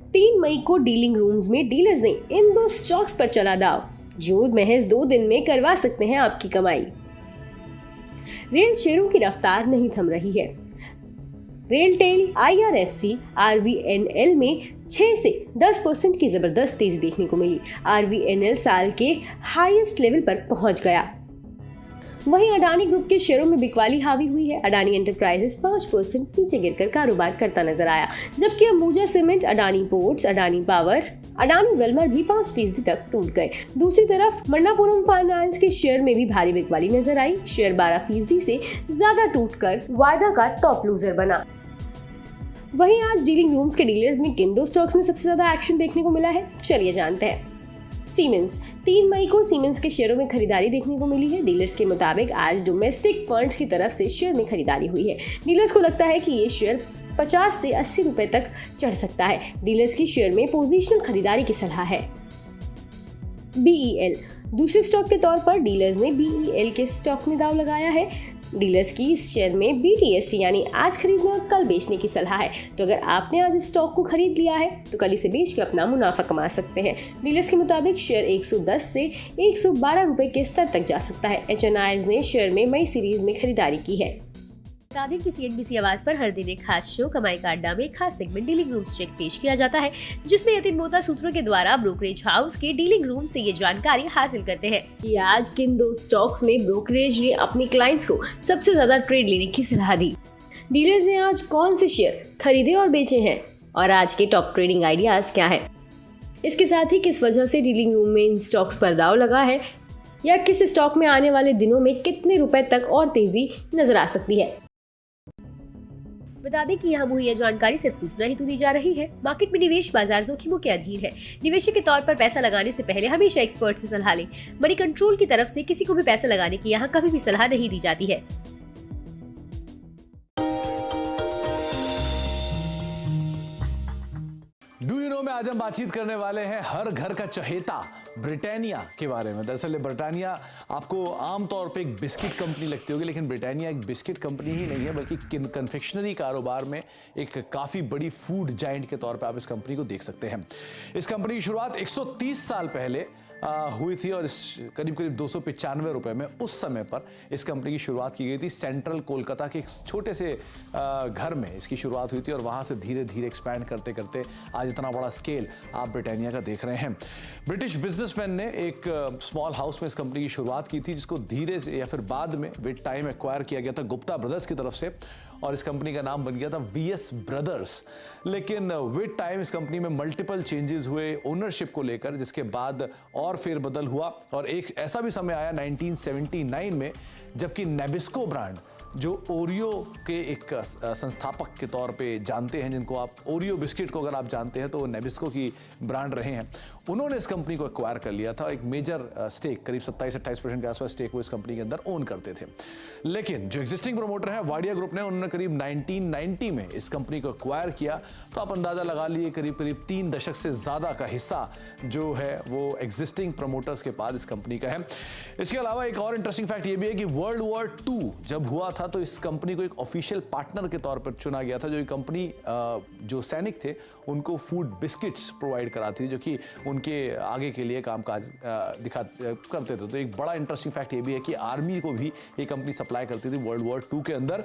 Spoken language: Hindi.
3 मई को डीलिंग रूम्स में डीलर्स ने इन 2 स्टॉक्स पर चला दाव, जो महज 2 दिन में करवा सकते हैं आपकी कमाई। रेल शेयरों की रफ्तार नहीं थम रही है। रेलटेल, IRFC, RVNL में 6 से 10% की जबरदस्त तेजी देखने को मिली। RVNL साल के हाईएस्ट लेवल पर पहुंच गया। वहीं अडानी ग्रुप के शेयरों में बिकवाली हावी हुई है। अडानी एंटरप्राइजेस 5% नीचे गिरकर कारोबार करता नजर आया, जबकि Ambuja cement, Adani ports, Adani power, Adani Wilmar भी 5% तक टूट गए। दूसरी तरफ मन्नापुरम फाइनेंस के शेयर में भी भारी बिकवाली नजर आई। शेयर 12% से ज्यादा टूटकर वायदा का टॉप लूजर बना। वहीं आज डीलिंग रूम्स के डीलर्स में किन 2 स्टॉक्स में सबसे ज्यादा एक्शन देखने को मिला है, चलिए जानते हैं। सीमेंस, 3 मई को सीमेंस के शेयरों में खरीदारी देखने को मिली है। डीलर्स के मुताबिक आज डोमेस्टिक फंड्स की तरफ से शेयर में खरीदारी हुई है। डीलर्स को लगता है कि ये शेयर 50 से 80 रुपए तक चढ़ सकता है। डीलर्स की शेयर में पोजीशनल खरीदारी की सलाह है। BEL, दूसरे स्टॉक के तौर पर डीलर्स ने BEL के स्टॉक में दाव लगाया है। डीलर्स की इस शेयर में BTST यानी आज खरीदने और कल बेचने की सलाह है। तो अगर आपने आज इस स्टॉक को खरीद लिया है तो कल इसे बेच के अपना मुनाफा कमा सकते हैं। डीलर्स के मुताबिक शेयर 110 से 112 रुपए के स्तर तक जा सकता है। HNIs ने शेयर में मई सीरीज में खरीदारी की है। बता दें कि CNBC आवाज पर हर दिन एक खास शो कमाई का अड्डा में एक खास सेगमेंट डीलिंग रूम चेक पेश किया जाता है, जिसमें यतिन मोहता सूत्रों के द्वारा ब्रोकरेज हाउस के डीलिंग रूम से ये जानकारी हासिल करते हैं कि आज किन 2 स्टॉक्स में ब्रोकरेज ने अपने क्लाइंट्स को सबसे ज्यादा ट्रेड लेने की सलाह दी। डीलर्स ने आज कौन से शेयर खरीदे और बेचे हैं और आज के टॉप ट्रेडिंग आइडियाज क्या है। इसके साथ ही किस वजह से डीलिंग रूम में इन स्टॉक्स पर दाव लगा है या किस स्टॉक में आने वाले दिनों में कितने रुपए तक और तेजी नजर आ सकती है। बता दें कि यहाँ मुहैया जानकारी सिर्फ सूचना हेतु दी जा रही है। मार्केट में निवेश बाजार जोखिमों के अधीन है। निवेशक के तौर पर पैसा लगाने से पहले हमेशा एक्सपर्ट से सलाह लें। मनी कंट्रोल की तरफ से किसी को भी पैसा लगाने की यहाँ कभी भी सलाह नहीं दी जाती है। डू यू नो में आज हम बातचीत करने वाले हैं हर घर का चहेता ब्रिटानिया के बारे में। दरअसल ब्रिटानिया आपको आमतौर पे एक बिस्किट कंपनी लगती होगी, लेकिन ब्रिटानिया एक बिस्किट कंपनी ही नहीं है, बल्कि कन्फेक्शनरी कारोबार में एक काफ़ी बड़ी फूड जायंट के तौर पे आप इस कंपनी को देख सकते हैं। इस कंपनी की शुरुआत 130 साल पहले हुई थी और करीब 295 रुपए में उस समय पर इस कंपनी की शुरुआत की गई थी। सेंट्रल कोलकाता के एक छोटे से घर में इसकी शुरुआत हुई थी और वहां से धीरे धीरे एक्सपैंड करते करते आज इतना बड़ा स्केल आप ब्रिटानिया का देख रहे हैं। ब्रिटिश बिजनेसमैन ने एक स्मॉल हाउस में इस कंपनी की शुरुआत की थी, जिसको धीरे से या फिर बाद में विद टाइम एक्वायर किया गया था गुप्ता ब्रदर्स की तरफ से और इस कंपनी का नाम बन गया था VS ब्रदर्स। लेकिन विद टाइम इस कंपनी में मल्टीपल चेंजेस हुए ओनरशिप को लेकर, जिसके बाद और फेरबदल हुआ और एक ऐसा भी समय आया 1979 में जबकि नेबिस्को ब्रांड, जो ओरियो के एक संस्थापक के तौर पे जानते हैं, जिनको आप ओरियो बिस्किट को अगर आप जानते हैं तो वो नेबिस्को की ब्रांड रहे हैं, उन्होंने इस कंपनी को एक्वायर कर लिया था। एक मेजर स्टेक करीब 27-28% के आसपास स्टेक वो इस कंपनी के अंदर ओन करते थे। लेकिन जो एग्जिस्टिंग प्रमोटर है वाडिया ग्रुप ने, उन्होंने करीब 1990 में इस कंपनी को एक्वायर किया। तो आप अंदाजा लगा लिए करीब 3 दशक से ज्यादा का हिस्सा जो है वो एग्जिस्टिंग प्रमोटर्स के पास इस कंपनी का है। इसके अलावा एक और इंटरेस्टिंग फैक्ट ये भी है कि वर्ल्ड वॉर 2 जब हुआ था तो इस कंपनी को एक ऑफिशियल पार्टनर के तौर पर चुना गया था। जो कंपनी जो सैनिक थे उनको फूड बिस्किट्स प्रोवाइड कराती थी, जो कि उनके आगे के लिए कामकाज करते थे। तो एक बड़ा इंटरेस्टिंग फैक्ट ये भी है कि आर्मी को भी ये कंपनी सप्लाई करती थी वर्ल्ड वॉर 2 के अंदर।